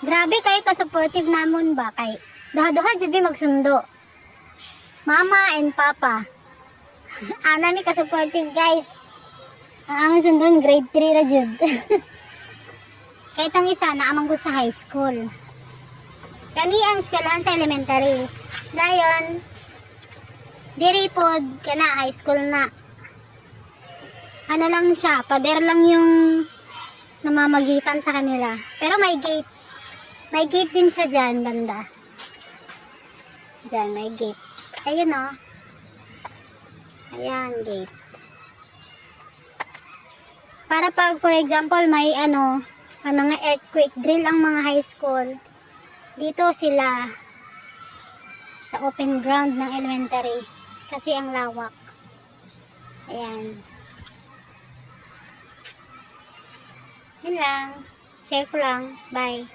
Grabe kayo ka-supportive namon ba kay duha-duha jud mi magsundo. Mama and Papa. Ana mi ka-supportive guys. Ang among sundon grade 3 ra jud. Kay tong isa na amang gud sa high school. Kani ang eskwelahan sa elementary. Dayon diri pod kana high school na. Ano lang siya, pader lang yung namamagitan sa kanila. Pero may gate. May gate din siya dyan, banda. Dyan, may gate. Ayun o. Ayan, gate. Para pag, for example, may mga earthquake drill ang mga high school. Dito sila sa open ground ng elementary. Kasi ang lawak. Ayan. Yun lang. Share ko lang. Bye.